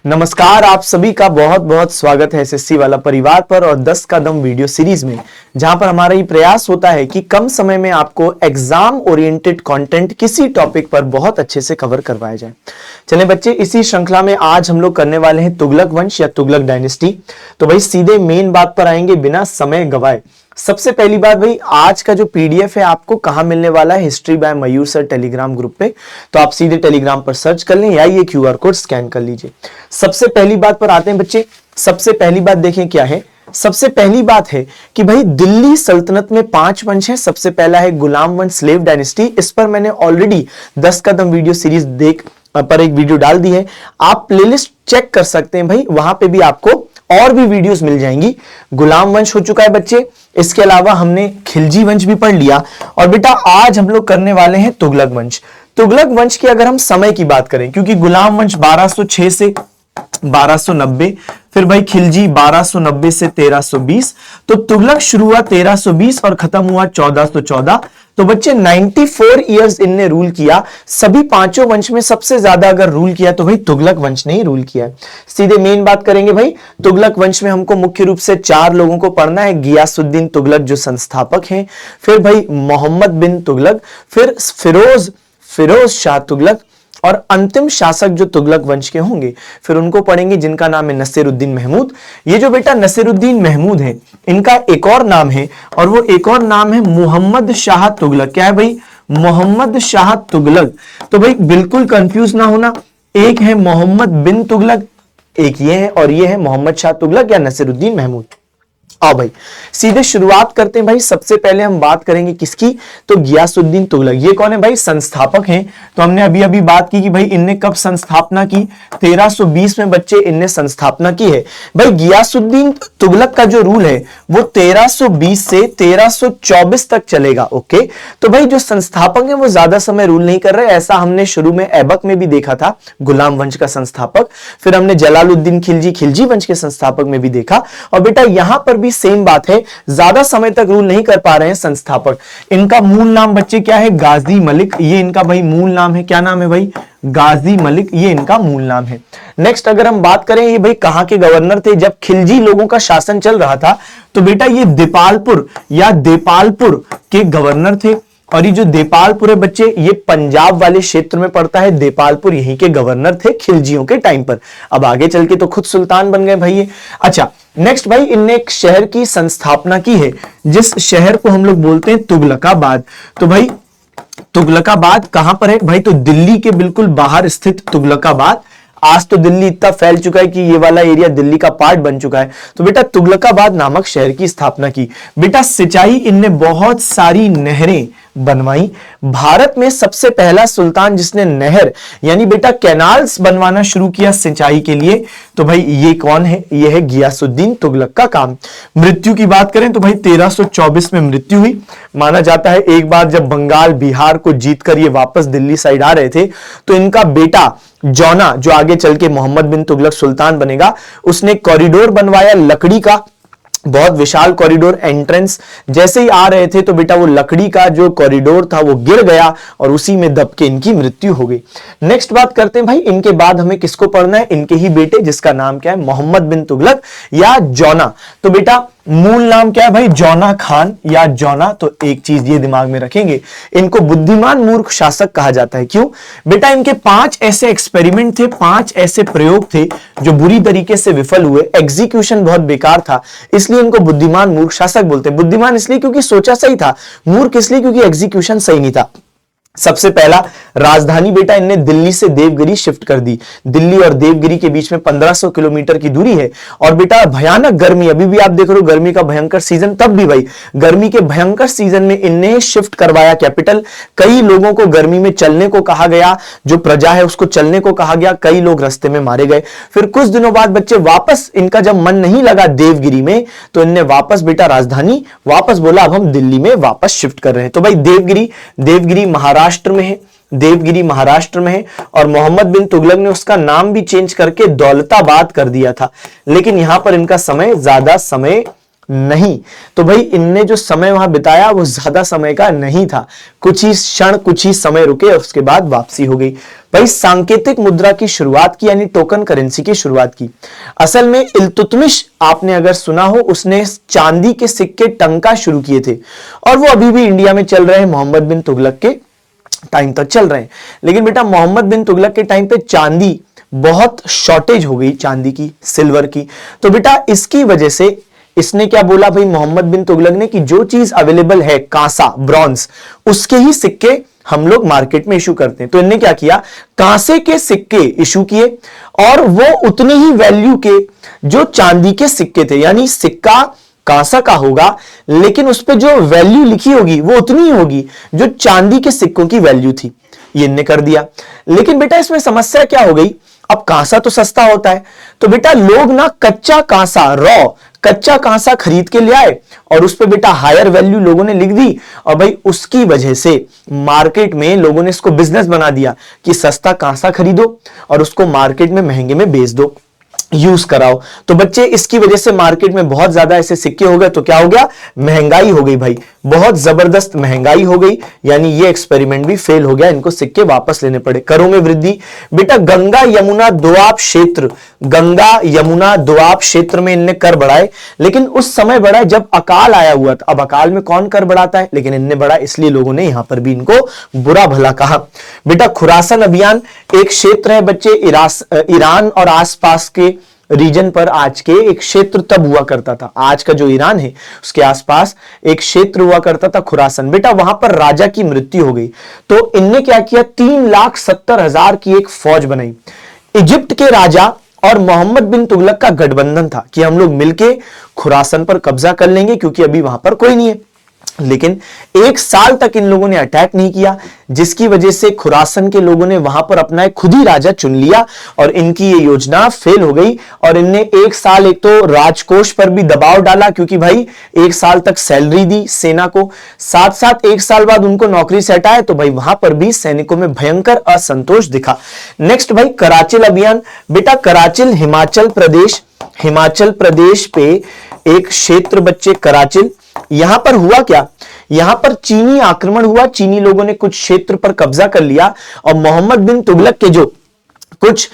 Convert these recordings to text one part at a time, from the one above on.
नमस्कार, आप सभी का बहुत बहुत स्वागत है एसएससी वाला परिवार पर और 10 कदम वीडियो सीरीज में, जहां पर हमारा ये प्रयास होता है कि कम समय में आपको एग्जाम ओरिएंटेड कंटेंट किसी टॉपिक पर बहुत अच्छे से कवर करवाया जाए। चले बच्चे, इसी श्रृंखला में आज हम लोग करने वाले हैं तुगलक वंश या तुगलक डायनेस्टी। तो भाई सीधे मेन बात पर आएंगे बिना समय गवाए। सबसे पहली बात भाई, आज का जो पीडीएफ है आपको कहां मिलने वाला है? History by Mayur sir Telegram group पे। तो आप सीधे टेलीग्राम पर सर्च कर लें या ये क्यूआर कोड स्कैन कर लीजिए। सबसे पहली बात पर आते हैं बच्चे। सबसे पहली बात देखें क्या है। सबसे पहली बात है कि भाई दिल्ली सल्तनत में 5 वंश हैं। सबसे पहला है गुलाम वंश, स्लेव डायनेस्टी। इस पर मैंने ऑलरेडी 10 कदम वीडियो सीरीज पर एक वीडियो डाल दी है, आप प्लेलिस्ट चेक कर सकते हैं भाई, वहां पे भी आपको और भी वीडियोस मिल जाएंगी। गुलाम वंश हो चुका है बच्चे। इसके अलावा हमने खिलजी वंश भी पढ़ लिया और बेटा आज हम लोग करने वाले हैं तुगलक वंश। तुगलक वंश की अगर हम समय की बात करें, क्योंकि गुलाम वंश 1206 से 1290, फिर भाई खिलजी 1290 से 1320, तो तुगलक शुरू हुआ 1320 और खत्म हुआ 1414। तो बच्चे 94 इयर्स इनने रूल किया। सभी पांचों वंश में सबसे ज्यादा अगर रूल किया तो भाई तुगलक वंश ने ही रूल किया। सीधे मेन बात करेंगे भाई। तुगलक वंश में हमको मुख्य रूप से 4 लोगों को पढ़ना है। गियासुद्दीन तुगलक जो संस्थापक हैं, फिर भाई मोहम्मद बिन तुगलक, फिर फिरोज शाह तुगलक और अंतिम शासक जो तुगलक वंश के होंगे फिर उनको पढ़ेंगे, जिनका नाम है नसीरुद्दीन महमूद। ये जो बेटा नसीरुद्दीन महमूद है, इनका एक और नाम है और वो एक और नाम है मोहम्मद शाह तुगलक। क्या है भाई? मोहम्मद शाह तुगलक। तो भाई बिल्कुल कंफ्यूज ना होना, एक है मोहम्मद बिन तुगलक, एक ये है और ये है मोहम्मद शाह तुगलक या नसीरुद्दीन महमूद। आओ भाई सीधे शुरुआत करते हैं भाई। सबसे पहले हम बात करेंगे किसकी? तो गियासुद्दीन तुगलक। ये कौन है भाई? संस्थापक हैं। तो हमने अभी अभी बात की कि भाई इनने कब संस्थापना की? 1320 में बच्चे इनने संस्थापना की है। भाई गियासुद्दीन तुगलक का जो रूल है वो 1320 से 1324 तक चलेगा। ओके, तो भाई जो संस्थापक है वो ज्यादा समय रूल नहीं कर रहे। ऐसा हमने शुरू में ऐबक में भी देखा था, गुलाम वंश का संस्थापक। फिर हमने जलालुद्दीन खिलजी वंश के संस्थापक में भी देखा। और बेटा यहां पर भी सेम बात है, ज्यादा समय तक रूल नहीं कर पा रहे हैं संस्थापक। इनका मूल नाम बच्चे क्या है? गाजी मलिक। ये इनका भाई मूल नाम है। क्या नाम है भाई? गाजी मलिक, ये इनका मूल नाम है। नेक्स्ट अगर हम बात करें, ये भाई कहां के गवर्नर थे जब खिलजी लोगों का शासन चल रहा था? तो बेटा ये दीपालपुर या देपालपुर के गवर्नर थे। और ये जो देपालपुर है बच्चे, ये पंजाब वाले क्षेत्र में पड़ता है। देपालपुर यहीं के गवर्नर थे खिलजियों के टाइम पर। अब आगे चल के तो खुद सुल्तान बन गए भाई ये। अच्छा नेक्स्ट भाई, इनने एक शहर की संस्थापना की है, जिस शहर को हम लोग बोलते हैं तुगलकाबाद। तो भाई तुगलकाबाद कहां पर है भाई? तो दिल्ली के बिल्कुल बाहर स्थित तुगलकाबाद। आज तो दिल्ली इतना फैल चुका है कि ये वाला एरिया दिल्ली का पार्ट बन चुका है। तो बेटा तुगलकाबाद नामक शहर की स्थापना की। बेटा सिंचाई, इनने बहुत सारी नहरें बनवाई। भारत में सबसे पहला सुल्तान जिसने नहर यानी बेटा कैनाल्स बनवाना शुरू किया सिंचाई के लिए, तो भाई ये कौन है? ये है गियासुद्दीन तुगलक का काम। मृत्यु की बात करें तो भाई 1324 में मृत्यु हुई। माना जाता है एक बार जब बंगाल बिहार को जीतकर ये वापस दिल्ली साइड आ रहे थे, तो इनका बेटा जौना, जो आगे चल के मोहम्मद बिन तुगलक सुल्तान बनेगा, उसने कॉरिडोर बनवाया लकड़ी का, बहुत विशाल कॉरिडोर। एंट्रेंस जैसे ही आ रहे थे तो बेटा वो लकड़ी का जो कॉरिडोर था वो गिर गया और उसी में दब के इनकी मृत्यु हो गई। नेक्स्ट बात करते हैं भाई, इनके बाद हमें किसको पढ़ना है? इनके ही बेटे, जिसका नाम क्या है? मोहम्मद बिन तुगलक या जौना। तो बेटा मूल नाम क्या है भाई? जौना खान या जौना। तो एक चीज ये दिमाग में रखेंगे, इनको बुद्धिमान मूर्ख शासक कहा जाता है। क्यों? बेटा इनके 5 ऐसे एक्सपेरिमेंट थे, 5 ऐसे प्रयोग थे जो बुरी तरीके से विफल हुए। एग्जीक्यूशन बहुत बेकार था, इसलिए इनको बुद्धिमान मूर्ख शासक बोलते हैं। बुद्धिमान इसलिए क्योंकि सोचा सही था, मूर्ख इसलिए क्योंकि एग्जीक्यूशन सही नहीं था। सबसे पहला राजधानी बेटा इनने दिल्ली से देवगिरी शिफ्ट कर दी। दिल्ली और देवगिरी के बीच में 1500 किलोमीटर की दूरी है। और बेटा भयानक गर्मी, अभी भी आप देख रहे हो गर्मी का भयंकर सीजन, तब भी भाई गर्मी के भयंकर सीजन में इनने शिफ्ट करवाया कैपिटल। कई लोगों को गर्मी में चलने को कहा गया, जो प्रजा है उसको चलने को कहा गया, कई लोग रास्ते में मारे गए। फिर कुछ दिनों बाद बच्चे वापस, इनका जब मन नहीं लगा देवगिरी में, तो इनने वापस बेटा राजधानी वापस बोला अब हम दिल्ली में वापस शिफ्ट कर रहे हैं। तो भाई देवगिरी महाराष्ट्र में है। देवगिरी महाराष्ट्र में है और मोहम्मद बिन तुगलक ने उसका नाम भी चेंज करके दौलताबाद कर दिया था। लेकिन यहां पर इनका समय ज्यादा समय नहीं। तो भाई इनने जो समय वहां बिताया वो ज्यादा समय का नहीं था, कुछ ही क्षण, कुछ ही समय रुके और उसके बाद वापसी हो गई। भाई सांकेतिक मुद्रा की शुरुआत की, यानी टोकन करेंसी की शुरुआत की। असल में इल्तुतमिश, आपने अगर सुना हो, उसने चांदी के सिक्के टंका शुरू किए थे और वो अभी भी इंडिया में चल रहे हैं, मोहम्मद बिन तुगलक के टाइम तक चल रहे हैं। लेकिन बेटा मोहम्मद बिन तुगलक के टाइम पे चांदी बहुत शॉर्टेज हो गई, चांदी की, सिल्वर की। तो बेटा इसकी वजह से इसने क्या बोला भाई, मोहम्मद बिन तुगलक ने, कि जो चीज अवेलेबल है कांसा, ब्रॉन्ज, उसके ही सिक्के हम लोग मार्केट में इशू करते हैं। तो इन्होंने क्या किया, कांसे के सिक्के इशू किए और वो उतने ही वैल्यू के जो चांदी के सिक्के थे, यानी सिक्का कांसा का होगा लेकिन उस पर जो वैल्यू लिखी होगी वो उतनी ही होगी जो चांदी के सिक्कों की वैल्यू थी। ये इनने कर दिया। लेकिन बेटा इसमें समस्या क्या हो गई, अब कांसा तो सस्ता होता है, तो बेटा लोग ना कच्चा कांसा, रॉ कच्चा कांसा खरीद के ले आए और उस पर बेटा हायर वैल्यू लोगों ने लिख दी। और भाई उसकी वजह से मार्केट में लोगों ने इसको बिजनेस बना दिया कि सस्ता कांसा खरीदो और उसको मार्केट में महंगे में बेच दो, यूज कराओ। तो बच्चे इसकी वजह से मार्केट में बहुत ज्यादा ऐसे सिक्के हो गए, तो क्या हो गया, महंगाई हो गई भाई, बहुत जबरदस्त महंगाई हो गई। यानी ये एक्सपेरिमेंट भी फेल हो गया, इनको सिक्के वापस लेने पड़े। करों में वृद्धि, बेटा गंगा यमुना दोआब क्षेत्र, गंगा यमुना दोआब क्षेत्र में इनने कर बढ़ाए, लेकिन उस समय बढ़ाए जब अकाल आया हुआ था। अब अकाल में कौन कर बढ़ाता है, लेकिन इनने बढ़ा, इसलिए लोगों ने यहां पर भी इनको बुरा भला कहा। बेटा खुरासन अभियान एक क्षेत्र है बच्चे, ईरान और आसपास के रीजन पर आज के एक क्षेत्र तब हुआ करता था, आज का जो ईरान है उसके आसपास एक क्षेत्र हुआ करता था खुरासन। बेटा वहां पर राजा की मृत्यु हो गई, तो इनने क्या किया, 3,70,000 की एक फौज बनाई। इजिप्ट के राजा और मोहम्मद बिन तुगलक का गठबंधन था कि हम लोग मिलके खुरासन पर कब्जा कर लेंगे, क्योंकि अभी वहां पर कोई नहीं है। लेकिन 1 साल तक इन लोगों ने अटैक नहीं किया, जिसकी वजह से खुरासन के लोगों ने वहां पर अपना खुद ही राजा चुन लिया और इनकी ये योजना फेल हो गई। और इनने 1 साल एक तो राजकोष पर भी दबाव डाला, क्योंकि भाई 1 साल तक सैलरी दी सेना को, साथ साथ 1 साल बाद उनको नौकरी से हटाए, तो भाई वहां पर भी सैनिकों में भयंकर असंतोष दिखा। नेक्स्ट भाई कराचिल अभियान। बेटा कराचिल हिमाचल प्रदेश पे एक क्षेत्र बच्चे कराचिल, यहां पर हुआ क्या, यहां पर चीनी आक्रमण हुआ, चीनी लोगों ने कुछ क्षेत्र पर कब्जा कर लिया और मोहम्मद बिन तुगलक के जो कुछ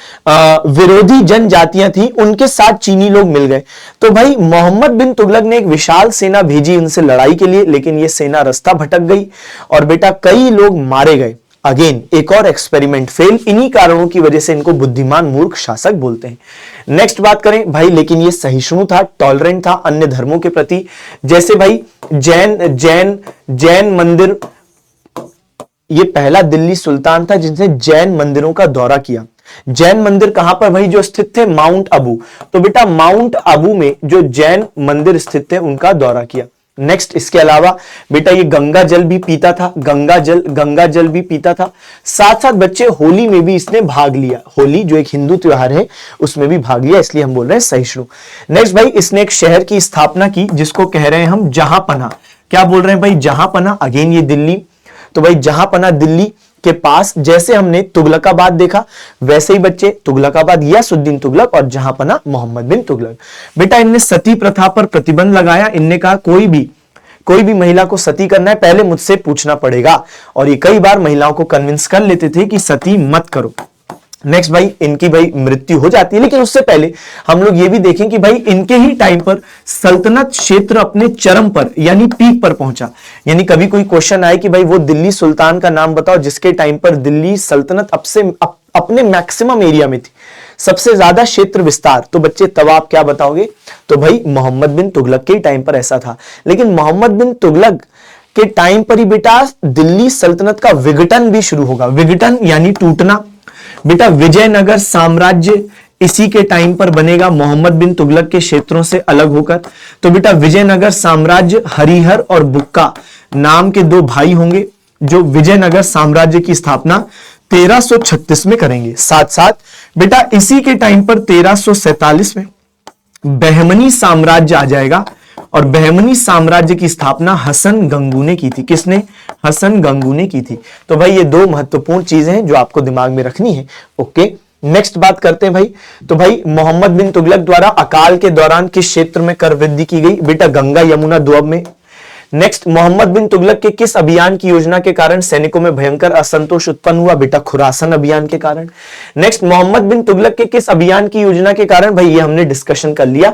विरोधी जनजातियां थी उनके साथ चीनी लोग मिल गए। तो भाई मोहम्मद बिन तुगलक ने एक विशाल सेना भेजी उनसे लड़ाई के लिए, लेकिन यह सेना रास्ता भटक गई और बेटा कई लोग मारे गए। अगेन एक और एक्सपेरिमेंट फेल, इन्हीं कारणों की वजह से इनको बुद्धिमान मूर्ख शासक बोलते हैं। नेक्स्ट बात करें भाई, लेकिन ये सहिष्णु था, टॉलरेंट था अन्य धर्मों के प्रति। जैसे भाई जैन मंदिर, ये पहला दिल्ली सुल्तान था जिसने जैन मंदिरों का दौरा किया। जैन मंदिर कहां पर भाई जो स्थित थे, माउंट आबू। तो बेटा माउंट आबू में जो जैन मंदिर स्थित थे उनका दौरा किया। नेक्स्ट इसके अलावा बेटा ये गंगा जल भी पीता था, गंगा जल भी पीता था। साथ साथ बच्चे होली में भी इसने भाग लिया, होली जो एक हिंदू त्योहार है उसमें भी भाग लिया, इसलिए हम बोल रहे हैं सहिष्णु। नेक्स्ट भाई इसने एक शहर की स्थापना की जिसको कह रहे हैं हम जहांपना। क्या बोल रहे हैं भाई, जहांपना। अगेन ये दिल्ली, तो भाई जहांपना दिल्ली के पास, जैसे हमने तुगलकाबाद देखा वैसे ही बच्चे तुगलकाबाद यासुद्दीन तुगलक और जहांपना मोहम्मद बिन तुगलक। बेटा इनने सती प्रथा पर प्रतिबंध लगाया, इनने कहा कोई भी महिला को सती करना है पहले मुझसे पूछना पड़ेगा, और ये कई बार महिलाओं को कन्विंस कर लेते थे कि सती मत करो। नेक्स्ट भाई इनकी भाई मृत्यु हो जाती है, लेकिन उससे पहले हम लोग ये भी देखें कि भाई इनके ही टाइम पर सल्तनत क्षेत्र अपने चरम पर यानी पीक पर पहुंचा। यानी कभी कोई क्वेश्चन आए कि भाई वो दिल्ली सुल्तान का नाम बताओ जिसके टाइम पर दिल्ली सल्तनत अपने मैक्सिमम एरिया में थी, सबसे ज्यादा क्षेत्र विस्तार, तो बच्चे तब आप क्या बताओगे, तो भाई मोहम्मद बिन तुगलक के टाइम पर ऐसा था। लेकिन मोहम्मद बिन तुगलक के टाइम पर ही बेटा दिल्ली सल्तनत का विघटन भी शुरू होगा। विघटन यानी टूटना। बेटा विजयनगर साम्राज्य इसी के टाइम पर बनेगा मोहम्मद बिन तुगलक के क्षेत्रों से अलग होकर। तो बेटा विजयनगर साम्राज्य, हरिहर और बुक्का नाम के 2 भाई होंगे जो विजयनगर साम्राज्य की स्थापना 1336 में करेंगे। साथ साथ बेटा इसी के टाइम पर 1347 में बहमनी साम्राज्य आ जाएगा और बहमनी साम्राज्य की स्थापना हसन गंगू ने की थी। किसने, हसन गंगू ने की थी। तो भाई ये 2 महत्वपूर्ण चीजें हैं जो आपको दिमाग में रखनी है। ओके नेक्स्ट बात करते हैं भाई। तो भाई मोहम्मद बिन तुगलक द्वारा अकाल के दौरान किस क्षेत्र में कर वृद्धि की गई? बेटा गंगा यमुना दोअब में। नेक्स्ट, मोहम्मद बिन तुगलक के किस अभियान की योजना के कारण सैनिकों में भयंकर असंतोष उत्पन्न हुआ? बेटा खुरासन अभियान के कारण। नेक्स्ट, मोहम्मद बिन तुगलक के किस अभियान की योजना के कारण? भाई ये हमने डिस्कशन कर लिया।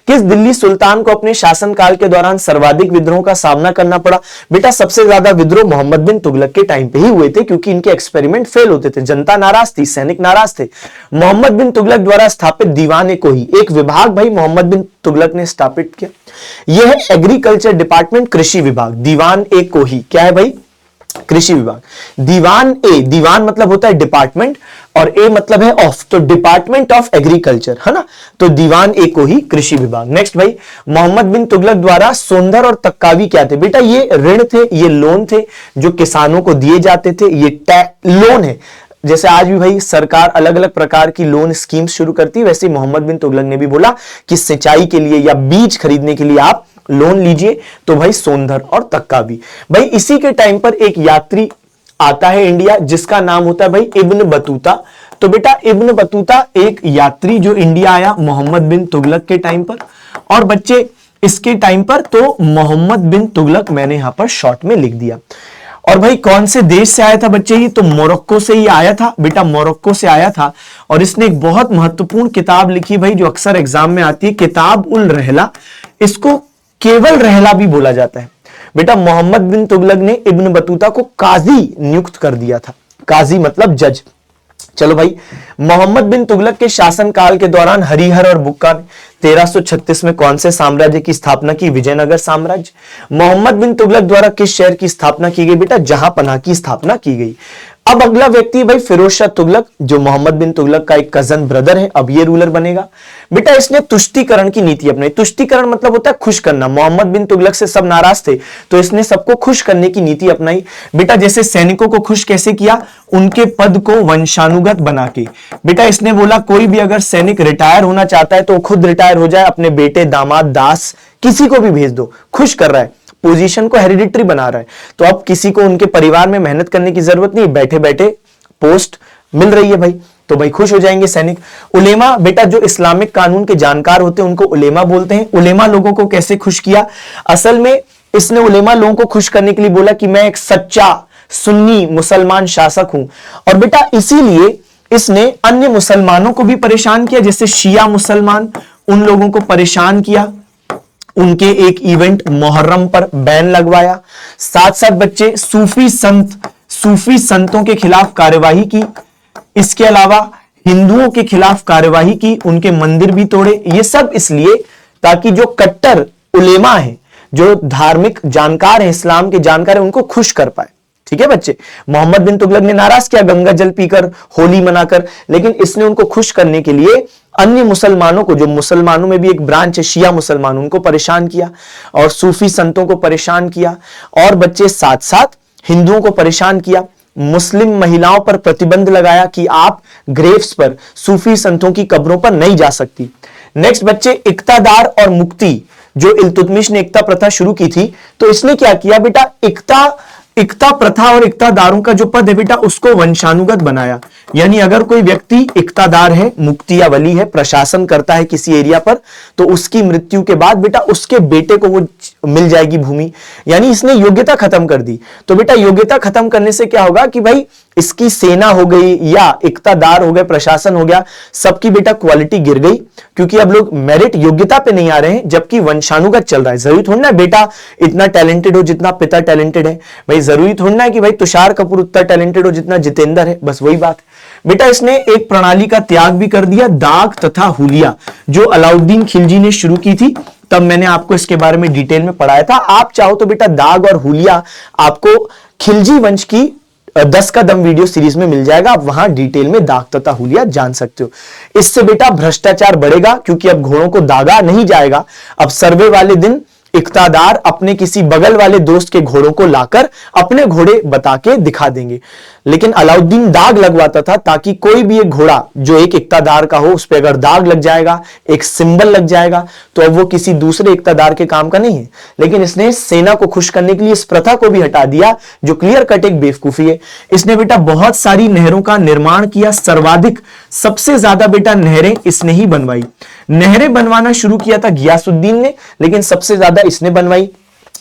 किस दिल्ली सुल्तान को अपने शासनकाल के दौरान सर्वाधिक विद्रोह का सामना करना पड़ा? बेटा सबसे ज्यादा विद्रोह मोहम्मद बिन तुगलक के टाइम पे ही हुए थे, क्योंकि इनके एक्सपेरिमेंट फेल होते थे, जनता नाराज थी, सैनिक नाराज थे। मोहम्मद बिन तुगलक द्वारा स्थापित दीवान-ए-कोही, एक विभाग भाई मोहम्मद बिन तुगलक ने स्थापित किया। यह है एग्रीकल्चर डिपार्टमेंट, कृषि विभाग। दीवान-ए-कोही क्या है भाई? कृषि विभाग। दीवान मतलब होता है डिपार्टमेंट और ए मतलब है ऑफ, तो डिपार्टमेंट ऑफ एग्रीकल्चर है ना, तो दीवान-ए-कोही कृषि विभाग। नेक्स्ट भाई, मोहम्मद बिन तुगलक द्वारा सोंधर और तक्कावी क्या थे? बेटा ये ऋण थे, ये लोन थे जो किसानों को दिए जाते थे, ये लोन है। जैसे आज भी भाई सरकार अलग अलग प्रकार की लोन स्कीम्स शुरू करती है, वैसे मोहम्मद बिन तुगलक ने भी बोला कि सिंचाई के लिए या बीज खरीदने के लिए आप लोन लीजिए, तो भाई सोंधर और तक्कावी। भाई इसी के टाइम पर एक यात्री आता है इंडिया जिसका नाम होता है भाई इब्न बतूता। तो बेटा इब्न बतूता एक यात्री जो इंडिया आया मोहम्मद बिन तुगलक के टाइम पर, और बच्चे इसके टाइम पर तो मोहम्मद बिन तुगलक मैंने यहां पर शॉर्ट में लिख दिया। और भाई कौन से देश से आया था बच्चे? ये तो मोरक्को से ही आया था, बेटा मोरक्को से आया था। और इसने एक बहुत महत्वपूर्ण किताब लिखी भाई जो अक्सर एग्जाम में आती है, किताब उल रहला। इसको केवल रहला भी बोला जाता है। बेटा मोहम्मद बिन तुगलक ने इब्न बतूता को काजी नियुक्त कर दिया था, काजी मतलब जज। चलो भाई, मोहम्मद बिन तुगलक के शासनकाल के दौरान हरिहर और बुक्का ने 1336 में कौन से साम्राज्य की स्थापना की? विजयनगर साम्राज्य। मोहम्मद बिन तुगलक द्वारा किस शहर की स्थापना की गई? बेटा जहांपनाह की स्थापना की गई। अब अगला व्यक्ति भाई फिरोज शाह तुगलक, जो मोहम्मद बिन तुगलक का एक कजन ब्रदर है, अब ये रूलर बनेगा। बेटा इसने तुष्टीकरण की नीति अपनाई। तुष्टीकरण मतलब होता है खुश करना। मोहम्मद बिन तुगलक से सब नाराज थे, तो इसने सबको खुश करने की नीति अपनाई। बेटा जैसे सैनिकों को खुश कैसे किया? उनके पद को वंशानुगत बना के। बेटा इसने बोला कोई भी अगर सैनिक रिटायर होना चाहता है तो खुद रिटायर हो जाए, अपने बेटे, दामाद, दास किसी को भी भेज दो। खुश कर रहा है, पोजीशन को हेरिडिटरी बना रहा है। तो अब किसी को उनके परिवार में मेहनत करने की जरूरत नहीं, बैठे बैठे पोस्ट मिल रही है भाई, तो भाई खुश हो जाएंगे सैनिक। उलेमा, बेटा जो इस्लामिक कानून के जानकार होते हैं उनको उलेमा बोलते हैं। उलेमा लोगों को कैसे खुश किया? असल में इसने उलेमा लोगों को खुश करने के लिए बोला कि मैं एक सच्चा सुन्नी मुसलमान शासक हूं, और बेटा इसीलिए इसने अन्य मुसलमानों को भी परेशान किया, जैसे शिया मुसलमान, उन लोगों को परेशान किया। उनके एक इवेंट मुहर्रम पर बैन लगवाया। साथ साथ बच्चे सूफी संतों के खिलाफ कार्यवाही की। इसके अलावा हिंदुओं के खिलाफ कार्यवाही की, उनके मंदिर भी तोड़े। ये सब इसलिए ताकि जो कट्टर उलेमा है, जो धार्मिक जानकार है, इस्लाम के जानकार है, उनको खुश कर पाए। ठीक है बच्चे, मोहम्मद बिन तुगलक ने नाराज किया गंगा जल पीकर, होली मनाकर, लेकिन इसने उनको खुश करने के लिए अन्य मुसलमानों को, जो मुसलमानों में भी एक ब्रांच है शिया मुसलमान, उनको परेशान किया और सूफी संतों को परेशान किया, और बच्चे साथ साथ हिंदुओं को परेशान किया। मुस्लिम महिलाओं पर प्रतिबंध लगाया कि आप ग्रेव्स पर, सूफी संतों की कब्रों पर नहीं जा सकती। नेक्स्ट बच्चे, इक्तादार और मुक्ति, जो इल्तुतमिश ने इक्ता प्रथा शुरू की थी, तो इसने क्या किया बेटा, इक्ता प्रथा और इक्तादारों का जो पद है बेटा उसको वंशानुगत बनाया। यानी अगर कोई व्यक्ति इक्तादार है, मुक्ति या वली है, प्रशासन करता है किसी एरिया पर, तो उसकी मृत्यु के बाद बेटा उसके बेटे को वो मिल जाएगी भूमि। यानी इसने योग्यता खत्म कर दी। तो बेटा योग्यता खत्म करने से क्या होगा कि भाई इसकी सेना हो गई या इक्तादार हो गए, प्रशासन हो गया, सबकी बेटा क्वालिटी गिर गई, क्योंकि अब लोग मेरिट योग्यता पे नहीं आ रहे हैं, जबकि वंशानुगत चल रहा है। जरूरी थोड़ी ना बेटा इतना टैलेंटेड हो जितना पिता टैलेंटेड है, भाई जरूरी थोड़ी ना कि भाई तुषार कपूर उतना टैलेंटेड हो जितना जितेंद्र है, बस वही बात। बेटा इसने एक प्रणाली का त्याग भी कर दिया, दाग तथा हुलिया, जो अलाउद्दीन खिलजी ने शुरू की थी। तब मैंने आपको इसके बारे में डिटेल में पढ़ाया था। आप चाहो तो बेटा दाग और हुलिया आपको खिलजी वंश की 10 का दम वीडियो सीरीज में मिल जाएगा, आप वहां डिटेल में दाग तथा हुलिया जान सकते हो। इससे बेटा भ्रष्टाचार बढ़ेगा, क्योंकि अब घोड़ों को दागा नहीं जाएगा। अब सर्वे वाले दिन इक्तादार अपने किसी बगल वाले दोस्त के घोड़ों को लाकर अपने घोड़े बता के दिखा देंगे। लेकिन अलाउद्दीन दाग लगवाता था ताकि कोई भी एक घोड़ा जो एक इक्तादार का हो उस पर अगर दाग लग जाएगा, एक सिंबल लग जाएगा, तो अब वो किसी दूसरे इक्तादार के काम का नहीं है। लेकिन इसने सेना को खुश करने के लिए इस प्रथा को भी हटा दिया, जो क्लियर कट एक बेवकूफी है। इसने बेटा बहुत सारी नहरों का निर्माण किया, सर्वाधिक सबसे ज्यादा बेटा नहरें इसने ही बनवाई। नहरें बनवाना शुरू किया था गियासुद्दीन ने, लेकिन सबसे ज्यादा इसने बनवाई।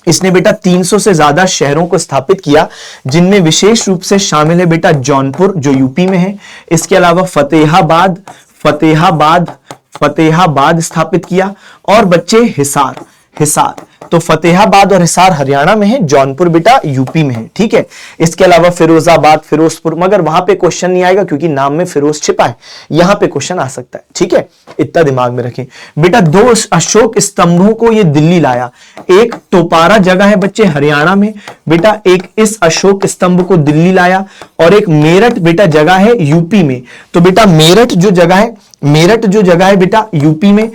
इसने बेटा 300 से ज्यादा शहरों को स्थापित किया, जिनमें विशेष रूप से शामिल है बेटा जौनपुर जो यूपी में है। इसके अलावा फतेहाबाद फतेहाबाद फतेहाबाद स्थापित किया, और बच्चे हिसार हिसार। तो फतेहाबाद और हिसार हरियाणा में है, जौनपुर बेटा यूपी में है। ठीक है, इसके अलावा फिरोजाबाद फिरोजपुर, मगर वहां पे क्वेश्चन नहीं आएगा क्योंकि नाम में फिरोज छिपा है, यहां पे क्वेश्चन आ सकता है। ठीक है, इतना दिमाग में रखें बेटा। 2 अशोक स्तंभों को ये दिल्ली लाया। एक टोपारा जगह है बच्चे हरियाणा में बेटा, एक इस अशोक स्तंभ को दिल्ली लाया, और एक मेरठ बेटा जगह है यूपी में। तो बेटा मेरठ जो जगह है बेटा यूपी में,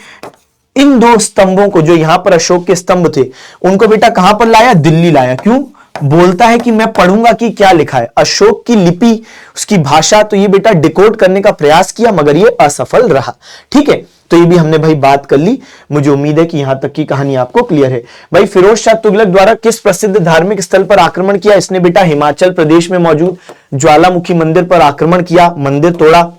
इन 2 स्तंभों को, जो यहां पर अशोक के स्तंभ थे, उनको बेटा कहां पर लाया? दिल्ली लाया। क्यों? बोलता है कि मैं पढ़ूंगा कि क्या लिखा है, अशोक की लिपि, उसकी भाषा, तो ये बेटा डिकोड करने का प्रयास किया, मगर ये असफल रहा। ठीक है, तो ये भी हमने भाई बात कर ली। मुझे उम्मीद है कि यहां तक की कहानी आपको क्लियर है। भाई फिरोज शाह तुगलक द्वारा किस प्रसिद्ध धार्मिक स्थल पर आक्रमण किया? इसने बेटा हिमाचल प्रदेश में मौजूद ज्वालामुखी मंदिर पर आक्रमण किया, मंदिर तोड़ा।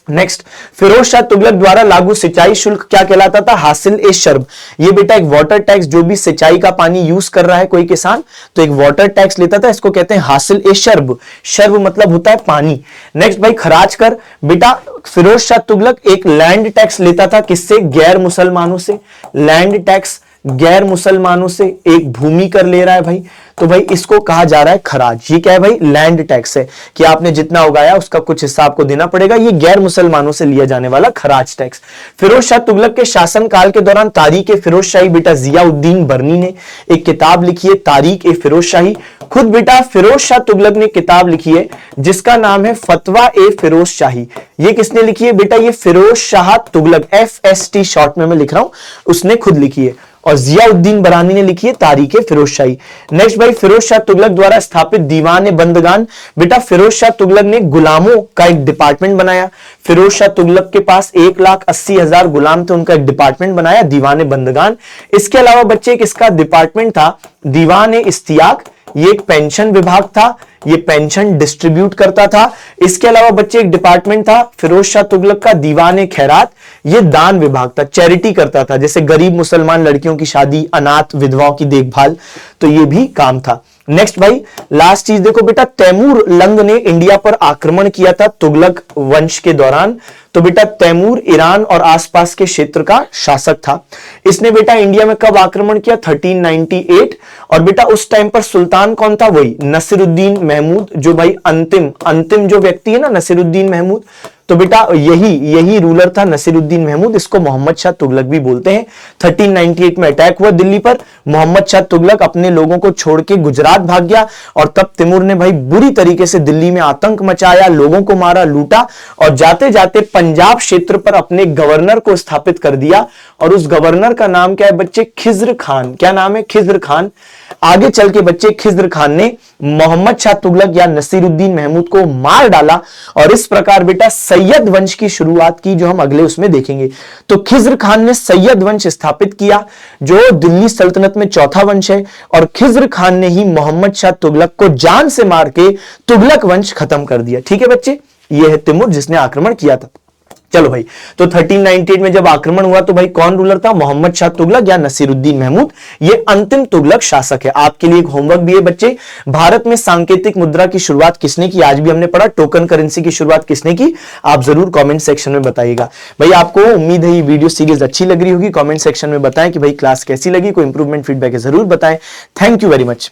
नेक्स्ट, फिरोज शाह तुगलक द्वारा लागू सिंचाई शुल्क क्या कहलाता था? हासिल ए शर्ब। ये बेटा एक वाटर टैक्स, जो भी सिंचाई का पानी यूज कर रहा है कोई किसान, तो एक वाटर टैक्स लेता था, इसको कहते हैं हासिल ए शर्ब। शर्ब मतलब होता है पानी। नेक्स्ट भाई खराज कर। बेटा फिरोज शाह तुगलक एक लैंड टैक्स लेता था, किससे? गैर मुसलमानों से। लैंड टैक्स गैर मुसलमानों से एक भूमि कर ले रहा है भाई, तो भाई इसको कहा जा रहा है खराज। ये क्या है भाई? लैंड टैक्स है, कि आपने जितना उगाया उसका कुछ हिस्सा आपको देना पड़ेगा। ये गैर मुसलमानों से लिया जाने वाला खराज टैक्स। फिरोज शाह तुगलक के शासन काल के दौरान तारीख ए फिरोज शाही बेटा जियाउद्दीन बर्नी ने एक किताब लिखी है, तारीख ए फिरोज शाही। खुद बेटा फिरोज शाह तुगलक ने किताब लिखी है जिसका नाम है फतवा ए फिरोज शाही। ये किसने लिखी है बेटा? ये फिरोज शाह तुगलक, FST शॉर्ट में मैं लिख रहा हूं, उसने खुद लिखी है। और जियाउद्दीन बरानी ने लिखी है तारीख फिरोज शाही। नेक्स्ट भाई फिरोज शाह तुगलक द्वारा स्थापित दीवान बंदगान। बेटा फिरोज शाह तुगलक ने गुलामों का एक डिपार्टमेंट बनाया। फिरोज शाह तुगलक के पास 1,80,000 गुलाम थे, उनका एक डिपार्टमेंट बनाया दीवान बंदगान। इसके अलावा बच्चे एक इसका डिपार्टमेंट था दीवान इस्तियाक, ये एक पेंशन विभाग था, ये पेंशन डिस्ट्रीब्यूट करता था। इसके अलावा बच्चे एक डिपार्टमेंट था फिरोज शाह तुगलक का दीवान खैरात, ये दान विभाग था, चैरिटी करता था, जैसे गरीब मुसलमान लड़कियों की शादी, अनाथ विधवाओं की देखभाल, तो ये भी काम था। नेक्स्ट भाई लास्ट चीज देखो बेटा, तैमूर लंग ने इंडिया पर आक्रमण किया था तुगलक वंश के दौरान। तो बेटा तैमूर ईरान और आसपास के क्षेत्र का शासक था। इसने बेटा इंडिया में कब आक्रमण किया? 1398। और बेटा उस टाइम पर सुल्तान कौन था? वही नसीरुद्दीन महमूद, जो भाई अंतिम जो व्यक्ति है ना, नसीरुद्दीन महमूद। तो बेटा यही रूलर था नसीरुद्दीन महमूद, इसको मोहम्मद शाह तुगलक भी बोलते हैं। 1398 में अटैक हुआ दिल्ली पर, मोहम्मद शाह तुगलक अपने लोगों को छोड़ के गुजरात भाग गया, और तब तैमूर ने भाई बुरी तरीके से दिल्ली में आतंक मचाया, लोगों को मारा, लूटा, और जाते जाते पंजाब क्षेत्र पर अपने गवर्नर को स्थापित कर दिया। और उस गवर्नर का नाम क्या है बच्चे? खिज्र खान। क्या नाम है? खिज्र खान। आगे चल के बच्चे खिज्र खान ने मोहम्मद शाह तुगलक या नसीरुद्दीन महमूद को मार डाला, और इस प्रकार बेटा सैयद वंश की शुरुआत की, जो हम अगले उसमें देखेंगे। तो खिज्र खान ने सैयद वंश स्थापित किया, जो दिल्ली सल्तनत में चौथा वंश है, और खिज्र खान ने ही मोहम्मद शाह तुगलक को जान से मार के तुगलक वंश खत्म कर दिया। ठीक है बच्चे, यह है तैमूर जिसने आक्रमण किया था। चलो भाई, तो 1398 में जब आक्रमण हुआ तो भाई कौन रूलर था? मोहम्मद शाह तुगलक या नसीरुद्दीन महमूद, ये अंतिम तुगलक शासक है। आपके लिए एक होमवर्क भी है बच्चे, भारत में सांकेतिक मुद्रा की शुरुआत किसने की? आज भी हमने पढ़ा। टोकन करेंसी की शुरुआत किसने की? आप जरूर कमेंट सेक्शन में बताइएगा। भाई आपको उम्मीद है ये वीडियो सीरीज अच्छी लग रही होगी। कमेंट सेक्शन में बताएं कि भाई क्लास कैसी लगी, कोई इंप्रूवमेंट फीडबैक है जरूर बताएं। Thank you very much.